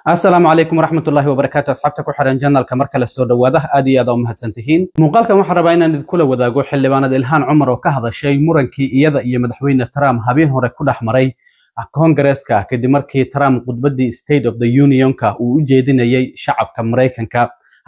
السلام عليكم ورحمة الله وبركاته. أصحابتك وحرن جنال كمركل السود وده أدي هذا مهتسنتهين مقالك محربين نذكر وذا جو حل بان إلهان عمر وكهذا الشيء مرنكي يدا مدحوين ترام هبين هو كل أحمري كونغرس كدي مركي ترام قد بدي State of the Union وجدنا يي شعب كأمريكان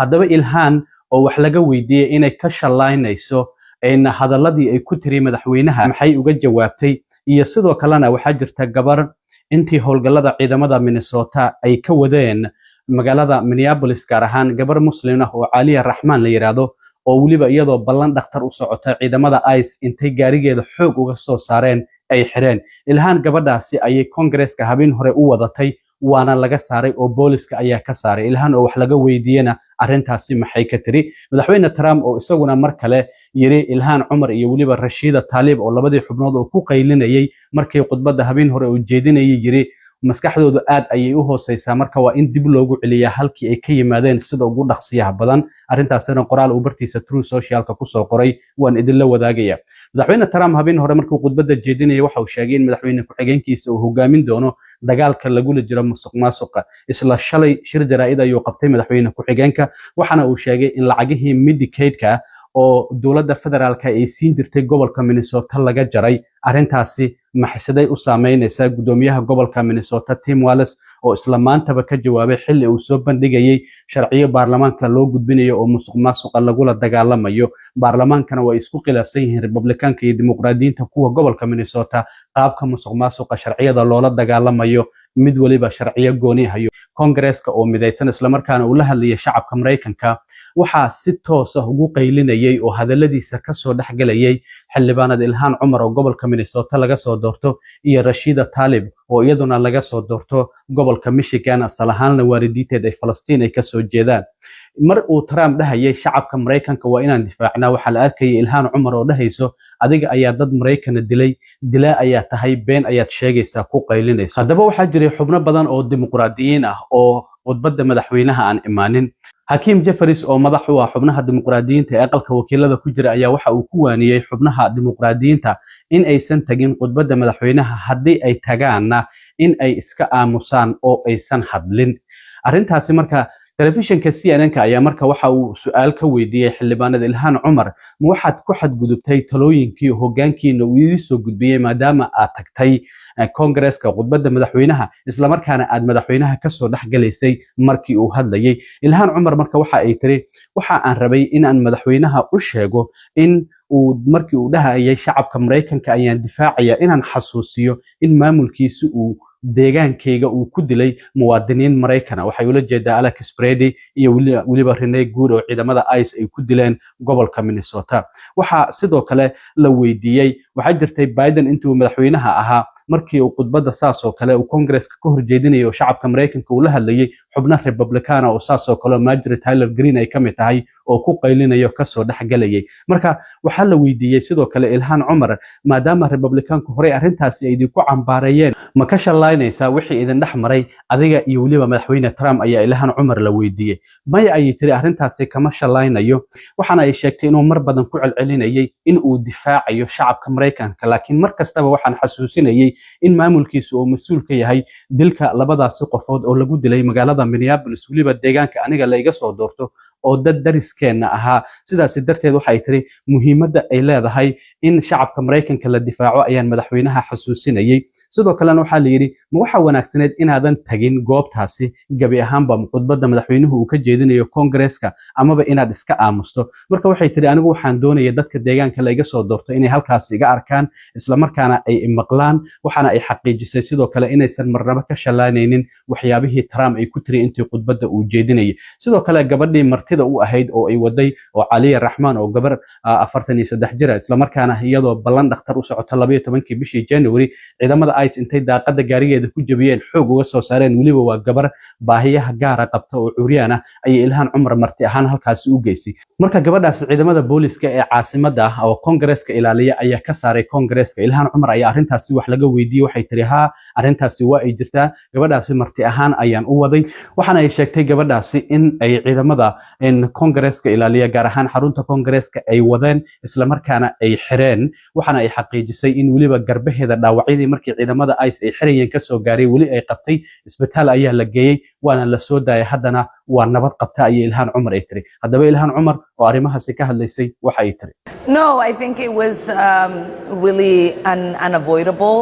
هذا إلهان أو حلقة ويدي إن كشلاين يسو إن هذا الذي يكتري مدحوينها محي وجد جوابتي يصيد وكلنا وحجر تجبر intii howlgallada ciidamada Minnesota ay ka wadeen magaalada Minneapolis gaar ahaan gabar muslim ah oo Caliya Raxmaan la yiraahdo oo waliba iyadoo ballan dhakhtar u socota ciidamada ICE intay gaarigeeda xoog uga soo saareen ay xireen ilhaan gabadhaasi ayay Congress-ka habeen hore u wadatay waana laga saaray oo booliska ayaa ka saaray ilhaan oo wax laga weydiiyana arrintaasi maxay ka tiri madaxweyne Trump oo isaguna mar kale yiri ilhaan Umar iyo waliba Rashida Tlaib oo labadii xubnood oo ku qaylinayay markii khudbadda habeen hore u jeedinayay yiri maskaxdoodu aad ayay u hooseysaa marka waa in dib loogu celiyaa halkii ay ka yimaadeen sida ugu dhaqsiyaha badan arrintaasina qoraal uu bartiisa True Social-ka ku soo qoray waan idin la wadaagaya madaxweyne Trump habeen hore markuu khudbadda jeedinayay waxa uu sheegay in madaxweyne ku-xigeenkiisa uu hogaamin doono dagaalka lagula jiro musuqmaasuqa isla shalay shir jaraa'id ayuu qabtay madaxweyne ku-xigeenka waxana uu sheegay in lacagihii Medicaid-ka oo dawladda federaalka ay siin jirtay gobolka Minnesota laga jaray arrintaasi maxasiday u saameynaysaa gudoomiyaha gobolka Minnesota Tim Walz oo isla maantaba ka jawaabay xilli uu soo bandhigayay sharciyo baarlamaanka loo gudbinayo oo musuqmaasuqa lagula dagaalamayo baarlamaankana way isku khilaafsan yihiin Republicaanka iyo Dimuqraadiyiinta kuwa gobolka Minnesota qaabka musuqmaasuqa sharciyada loola dagaalamayo mid waliba sharciyo gooni hayo Congress-ka oo midaysan isla markaana uu la hadlayay shacabka Mareykanka waxa si toos ah ugu qaylinayay oo hadaladiisa ka soo dhaxgalayay xildhibaanada ilhaan Umar oo gobolka Minnesota laga soo doorto iyo Rashida Tlaib oo iyaduna laga soo doorto gobolka Michigan asal ahaan waalidiinteed ay Falastiin ay ka soo jeedaan mar uu Trump dhahayay shacabka Mareykanka waa inaan difaacnaa waxa la arkayay ilhaan Umar oo dhahayso adiga ayaa dad Mareykan dilay ayaa tahay been ayaad sheegaysaa ku qaylinayso hadaba waxa jiray xubno badan oo dimuqraadiyiin ah oo khudbadda madaxweynaha aan imaanin Hakim Jeffries oo madax u ah xubnaha dimuqraadiyiinta ee aqalka wakiilada ku jira ayaa waxa uu ku waaniyay xubnaha dimuqraadiyiinta in aysan tagin khudbadda madaxweynaha haddii ay tagaana in ay iska aamusaan oo aysan hadlin arrintaasi marka telefishinka CNN-ka ayaa marka waxa uu su'aal ka weydiiyay xildhibaanada ilhaan Umar ma waxaad ku xadgudubtay talooyinkii hoggaankiina uu idin soo gudbiyay maadaama aad tagtay Congress-ka khudbadda madaxweynaha isla markaana aad madaxweynaha ka soo dhaxgalaysay markii uu hadlayay ilhaan Umar marka waxa ay tiri waxa aan rabay in aan madaxweynaha u sheego in uu markii uu dhahayay shacabka Mareykanka ayaan difaacaya inaan xasuusiyo in maamulkiisu uu deegaankayga uu ku dilay muwaadiniin Mareykan waxay ula jeedaa Alex Brady iyo waliba Renee Good oo ciidamada ICE ay ku dileen gobolka Minnesota waxa sidoo kale la weydiiyay waxa jirtay Biden intuu madaxweynaha ahaa markii uu khudbadda saas oo kale uu Congress-ka ka horjeedinayo shacabka Mareykanka uu la hadlayay xubnaha Republican oo saas oo kale Marjorie Taylor Greene ay ka mid tahay oo ku qaylinayo ka soo dhaxgalayay marka waxa la weydiiyay sidoo kale ilhaan Umar maadaama Republicaanku hore arrintaasi ay ku cambaarayeen ma ka shalaynaysaa wixii idin dhaxmaray adiga iyo waliba madaxweyne Trump ayaa ilhaan Umar la weydiiyay may ay tiri arrintaasi kama shalaynayo waxana ay sheegtay inuu mar badan ku celcelinayay in uu difaacayo shacabka Mareykanka laakiin mar kastaba waxaan xasuusinayay in maamulkiisu uu mas'uul ka yahay dilka labadaas qofood oo lagu dilay magaalada Minneapolis waliba deegaanka aniga la iga soo doorto oo dad dariskeena ahaa sidaas darteed waxay tiri muhiimadda ay leedahay in shacabka Mareykanka la difaaco ayaan madaxweynaha xasuusinayay sidoo kale waxa la yiri ma waxa wanaagsaneed inaadan tagin goobtaasi gabi ahaanba khudbadda madaxweynuhu uu ka jeedinayo Congress-ka amaba inaad iska aamusto marka waxay tiri anigu waxaan doonayaa dadka deegaanka la iga soo doorto inay halkaas iga arkaan isla markaana ay maqlaan waxana ay xaqiijisay sidoo kale inaysan marnaba ka shalaanaynin waxyaabihii Trump ay ku tiri intii khudbadda uu jeedinayay sidoo kale gabadhii martida u ahayd oo ay waday oo Caliya Raxmaan oo gabar 43 jir isla markaana iyadoo ballan dhakhtar u socota 12 bishii January ciidamada ICE intay daaqada gaarigeeda ku jabiyeen xoog uga soo saareen waliba waa gabar baahiyaha gaar ah qabta oo curyaana ay ilhaan Umar marti ahaan halkaas u geysay marka gabadhaas ciidamada booliska ee caasimada oo Congress-ka ilaaliya ayaa ka saaray Congress-ka ilhaan Umar ayaa arrintaasi wax laga weydiiyay waxay tiri ha arrintaasi waa ay jirtaa gabadhaasi marti ahaan ayaan u waday waxaana ay sheegtay gabadhaasi in ay ciidamada Congress-ka ilaaliya gaar ahaan xarunta Congress-ka ay wadeen isla markaana ay xireen waxaana ay xaqiijisay in waliba garbaheeda dhaawacyadii markii ciidamada ICE ay xirayeen ka soo gaaray wali ay qabtay isbitaal ayaa la geeyay waana la soo daayay haddana waa nabad qabta ay Ilhaan Cumar ay tiri haddaba Ilhaan Cumar oo arrimahaasi ka hadlaysay waxa ay tiri No, I think it was really unavoidable.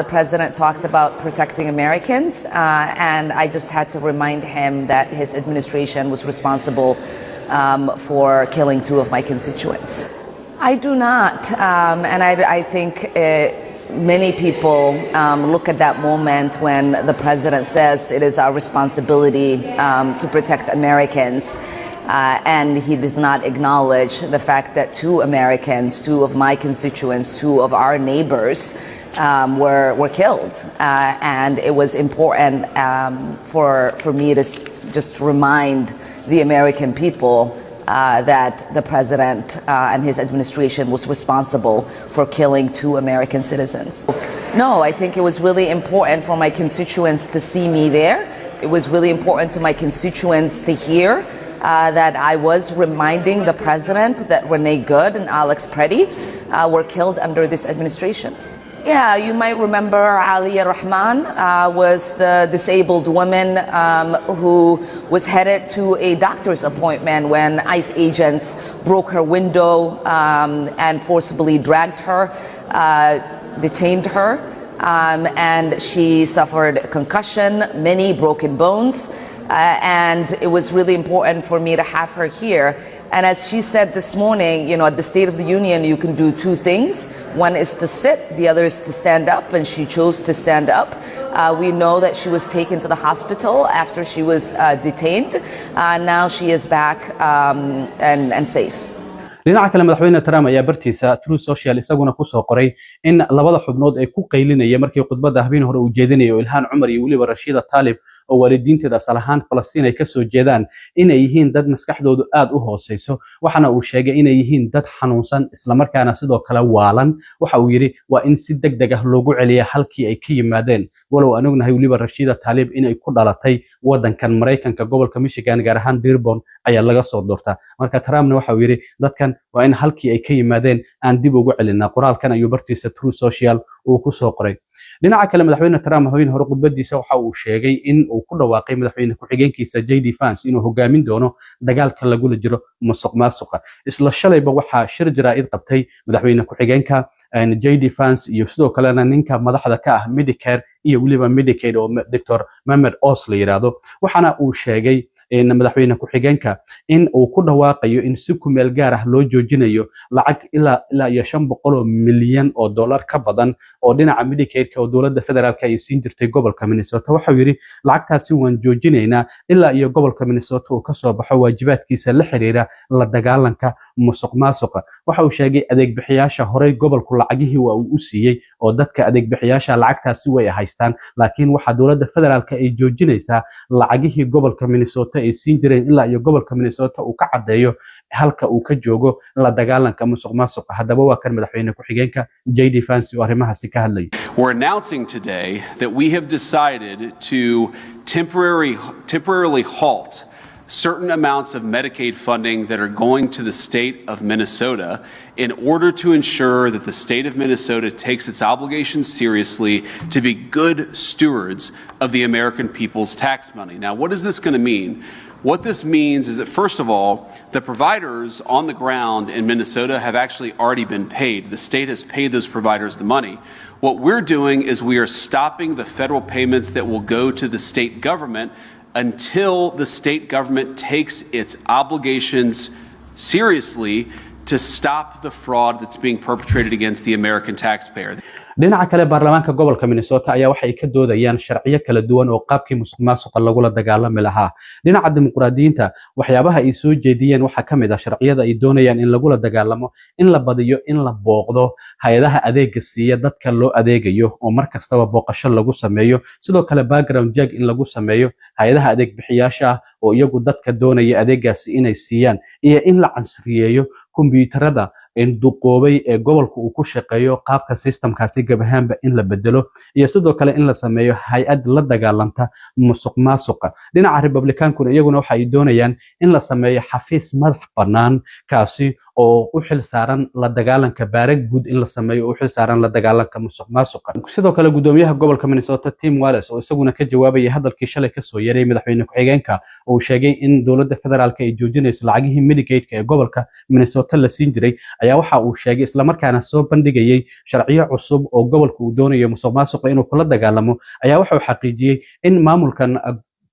The president talked about protecting Americans, and I just had to remind him that his administration was responsible for killing 2 of my constituents. I do not, and I think many people look at that moment when the president says it is our responsibility to protect Americans. And he does not acknowledge the fact that 2 Americans, 2 of my constituents, 2 of our neighbors were killed. And it was important for me to just remind the American people that the president and his administration was responsible for killing 2 American citizens. No, I think it was really important for my constituents to see me there. It was really important to my constituents to hear that I was reminding the president that Renee Good and Alex Preddy were killed under this administration. Yeah, you might remember Aliyah Rahman was the disabled woman who was headed to a doctor's appointment when ICE agents broke her window and forcibly dragged her, detained her, and she suffered concussion, many broken bones. And it was really important for me to have her here. And as she said this morning, you know, at the State of the Union, you can do 2 things. One is to sit, the other is to stand up, and she chose to stand up. We know that she was taken to the hospital after she was detained. Now she is back and safe. dhinaca kale madaxweyne Trump ayaa bartiisa True Social isaguna ku soo qoray in labada xubnood ay ku qaylinayeen markii khudbadda habeen hore uu jeedinayo Ilhaan Cumar iyo waliba Rashida Tlaib oo waalidiinteeda asal ahaan Falastiin ay ka soo jeedaan inay yihiin dad maskaxdoodu aad u hooseyso waxana uu sheegay inay yihiin dad xanuunsan isla markaana sidoo kale waalan waxa uu yiri waa in si degdeg ah loogu celiyo halkii ay ka yimaadeen walow aan ognahay waliba Rashida Tlaib inay ku dhalatay wadankan Mareykanka gobolka Michigan gaar ahaan Dearborn ayaa laga soo doortaa marka Trumpna waxa uu yiri dadkan waa in halkii ay ka yimaadeen aan dib ugu celinaa qoraalkan ayuu bartiisa True Social uu ku soo qoray dhinaca kale madaxweyne Trump habeen hore khudbadiisa waxa uu sheegay in uu ku dhawaaqay madaxweyne ku-xigeenkiisa JD Vance inuu hogaamin doono dagaalka lagula jiro musuqmaasuqa isla shalayba waxa shir jaraa'id qabtay madaxweyne ku-xigeenka JD Vance iyo sidoo kalena ninka madaxda ka ah Medicare iyo waliba Medicaid oo Dr. Mohamed Oz la yiraahdo waxana uu sheegay in madaxweyne ku-xigeenka in uu ku dhawaaqayo in si ku meel gaar ah loo joojinayo lacag ilaa iyo 500 milyan oo dollar ka badan oo dhinaca Medicaid-ka oo dawladda federaalka ay siin jirtay gobolka Minnesota waxa uu yiri lacagtaasi waan joojinaynaa ilaa iyo gobolka Minnesota uu ka soo baxo waajibaadkiisa la xiriira la dagaalanka musuqmaasuqa waxa uu sheegay adeeg bixiyaasha hore gobolku lacagihii waa uu u siiyay oo dadka adeeg bixiyaasha lacagtaasi way haystaan laakiin waxa dawladda federaalka ay joojinaysaa lacagihii gobolka Minnesota ay siin jireen ilaa iyo gobolka Minnesota uu ka cadeeyo halka uu ka joogo la dagaalanka musuqmaasuqa haddaba waa kan madaxweyne ku-xigeenka JD Vance oo arrimahaasi ka hadlay We're announcing today that we have decided to temporarily halt certain amounts of Medicaid funding that are going to the state of Minnesota in order to ensure that the state of Minnesota takes its obligations seriously to be good stewards of the American people's tax money. Now, what is this going to mean? What this means is that, first of all, the providers on the ground in Minnesota have actually already been paid. The state has paid those providers the money. What we're doing is we are stopping the federal payments that will go to the state government until the state government takes its obligations seriously to stop the fraud that's being perpetrated against the American taxpayer. dhinaca kale baarlamaanka gobolka Minnesota ayaa waxay ka doodayaan sharciyo kala duwan oo qaabkii musuqmaasuqa lagula dagaalami lahaa dhinaca dimuqraadiyiinta waxyaabaha ay soo jeediyeen waxa kamid ah sharciyada ay doonayaan in lagula dagaalamo in la badiyo in la booqdo hay'adaha adeegga siiya dadka loo adeegayo oo markastaba booqasho lagu sameeyo sidoo kale background check in lagu sameeyo hay'adaha adeeg bixiyaasha oo iyagu dadka doonaya adeeggaasi inay siiyaan iyo in la casriyeeyo kombiyuutarada in duqoobay ee gobolka uu ku shaqeeyo qaabka systemkaasi gabahaanba in la bedelo iyo sidoo kale in la sameeyo hay-ad la dagaalanta musuqmaasuqa dhinaca republicaankuna iyaguna waxa ay doonayaan in la sameeyo xafiis madax bannaan kaasi oo u xil saaran la dagaalanka baarag guud in la sameeyo oo u xil saaran la dagaalanka musuqmaasuqa sidoo kale gudoomiyaha gobolka Minnesota Tim Walz oo isaguna ka jawaabay hadalkii shalay ka soo yeeray madaxweyne ku-xigeenka oo sheegay in dowladda federaalka ay joojinayso lacagihii Medicaid ee gobolka Minnesota la siin jiray ayaa waxa uu sheegay isla markaana soo bandhigayay sharciyo cusub oo gobolka uu doonayo musuqmaasuqa inuu kula dagaalamo ayaa waxa uu xaqiijiyay in maamulkan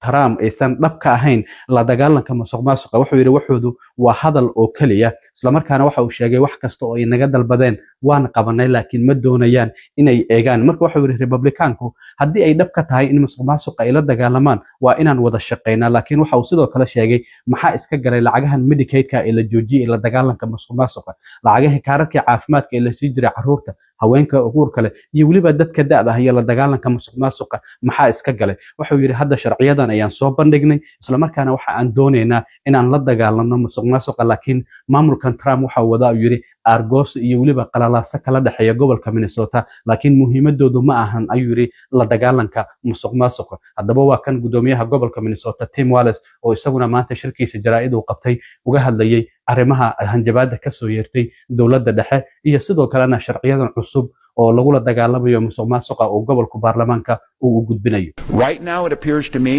Trump aysan dhab ka ahayn la dagaalanka musuqmaasuqa wuxuu yiri waxoodu waa hadal oo kaliya isla markaana waxa uu sheegay wax kasta oo ay naga dalbadeen waan qabanay laakiin ma doonayaan inay eegaan marka waxa uu yiri republicaanku haddii ay dhab ka tahay in musuqmaasuqa ay la dagaalamaan waa inaan wada shaqeynaa laakiin waxa uu sidoo kale sheegay maxaa iska galay lacagahan Medicaid-ka ee la joojiyay la dagaalanka musuqmaasuqa lacagaha kaararka caafimaadka ee la sii jiray carruurta haweenka uguurka leh iyo waliba dadka da'da ah iyo la dagaalanka musuqmaasuqa maxaa iska galay wuxuu yiri hadda sharciyadan ayaan soo bandhignay isla markaana waxa aan doonaynaa inaan la dagaalano musuqmaasuqa laakiin maamulkan Trump waxa uu wadaa yiri argos iyo waliba qalalaasa kala dhaxeeya gobolka Minnesota laakiin muhiimadoodu ma ahan ayuu yiri la dagaalanka musuqmaasuqa haddaba waa kan gudoomiyaha gobolka Minnesota Tim Walz oo isaguna maanta shirkiisa jaraa'id uu qabtay uga hadlayay arrimaha hanjabaadda ka soo yeertay dowladda dhexe iyo sidoo kalena sharciyadan cusub oo lagula dagaalamayo musuqmaasuqa oo gobolka baarlamaanka uu u gudbinayo. Right now it appears to me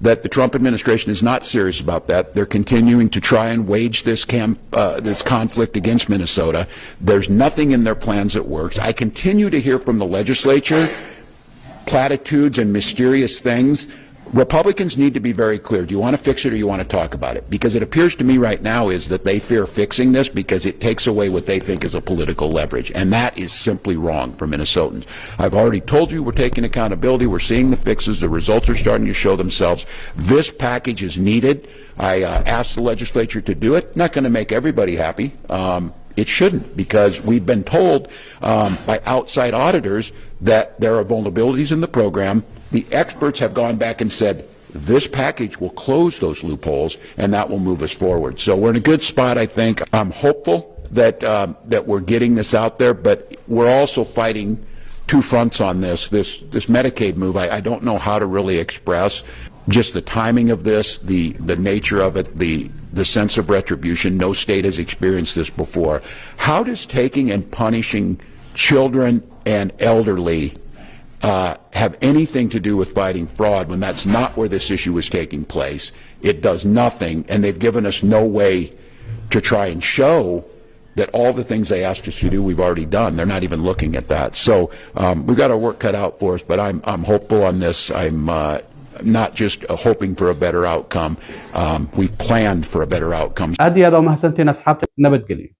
that the Trump administration is not serious about that. They're continuing to try and wage this conflict against Minnesota. There's nothing in their plans that works. I continue to hear from the legislature platitudes and mysterious things. Republicans need to be very clear. Do you want to fix it or you want to talk about it? Because it appears to me right now is that they fear fixing this because it takes away what they think is a political leverage. And that is simply wrong for Minnesotans. I've already told you we're taking accountability. We're seeing the fixes. The results are starting to show themselves. This package is needed. I asked the legislature to do it. Not going to make everybody happy. It shouldn't, because we've been told by outside auditors that there are vulnerabilities in the program. The experts have gone back and said this package will close those loopholes and that will move us forward. So we're in a good spot, I think. I'm hopeful that we're getting this out there, but we're also fighting two fronts on this Medicaid move. I don't know how to really express just the timing of this, the nature of it, the sense of retribution. No state has experienced this before. How does taking and punishing children and elderly have anything to do with fighting fraud when that's not where this issue is taking place? It does nothing, and they've given us no way to try and show that all the things they asked us to do we've already done. They're not even looking at that. So we've got our work cut out for us, but I'm hopeful on this. I'm not just hoping for a better outcome. We planned for a better outcome. aad iyo aad u mahadsantiin asxaabta nabadgelyo.